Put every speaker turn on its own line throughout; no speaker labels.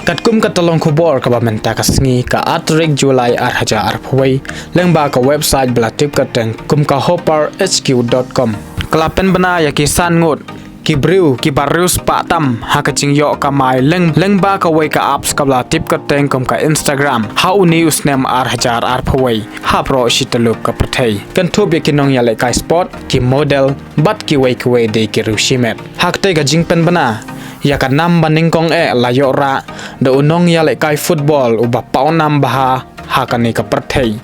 Katkum katolong kubor ka bamenta kasngi ka atrik Julai arhaja arphwai lengba ka website belatip kateng kum ka hopperhq.com kelapen bena ya kisan ngut kibriu kibarius patam hakaching yo kamai lengba ka wei ka apps ka belatip kateng kum ka Instagram how news nem arhajar arphwai ha pro shitalup ka prathai kan thub ya kinong ya le ka sport ki model bat ki wei de ki rushimet hakte ka jingpen bena ya kan nam baning kong layo ra do unong ya le kai football uba pau nam baha hakani ka prathai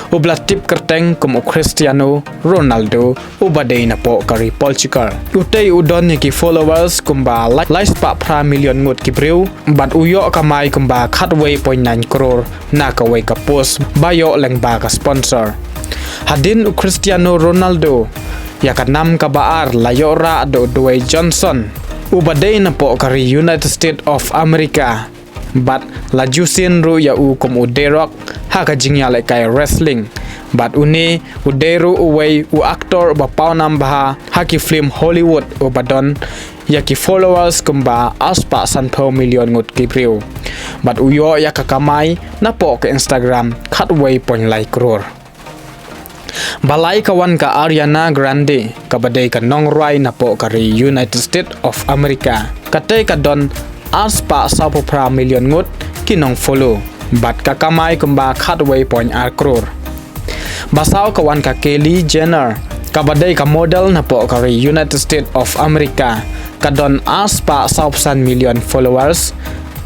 ubla tip kerteng kum Cristiano Ronaldo uba de na po kari Portugal utei udon ki followers kumba like pa pra million ngut ki breu bat uyo kamai kumba khatway 0.9 crore na ka wei ka post bayo lengba ka sponsor hadin Cristiano Ronaldo ya kan nam ka baar layo ra do Dwayne Johnson ubadai na po kari United States of America but laju sin ru ya kum uderok haka jingya le kai wrestling but uni uderu uwei aktor ba paunam baha haki film Hollywood ubadon ya ki followers kumba aspa sanpo million ngut kipriu but uyo ya kakamai na po ke Instagram khatway point like crore balai kawan ka Ariana Grande kabadai ka nongrai na po kari United States of America katay ka don aspa sapo pra million ngut kinong follow bat kakamay kumba khatway point crore basaw kawan ka Kylie Jenner kabadai ka model na po kari United States of America kadon aspa 1,000 million followers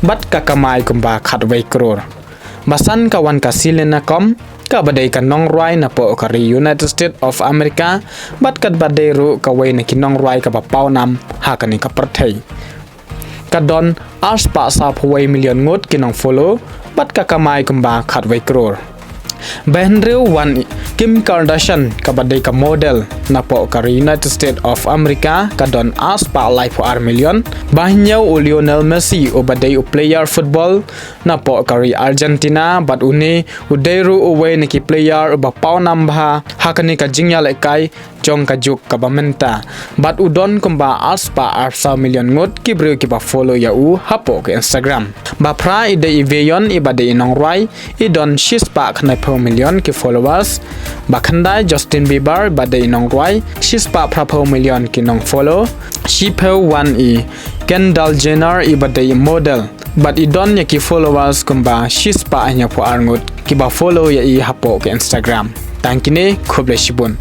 bat kakamay kumba khatway crore basan kawan ka Selena Gomez kabadai ka nongrai na po kari United States of America bat kat badai ru kawai na kinongrai ka papaw nam hakani ka prathai kadon aspa sa phwai million ngut kinong follow bat ka kamai kumba khatwai crore Benreu wan Kim Kardashian kabadai ka model na po kari United States of America kadon aspa like for million bahnyaw Lionel Messi ubadai player football na po kari Argentina bat uni udairu uwei niki player uba pau nambha hakani ka jingya lekai jong ka juk ka bamenta bat udon kumba aspa arsa million ngut kibreu ki ba follow ya hapo ke Instagram ba pra ide iveyon ibade inongrai idon shispa khnai million ki followers bakhandai Justin Bieber bade inongrai shispa pra million ki nong follow shipe 1 Kendall Jenner ibade model but idon ya ki followers kumba shispa anya po arngut ki ba follow ya hapo ke Instagram tangkine khoble shibun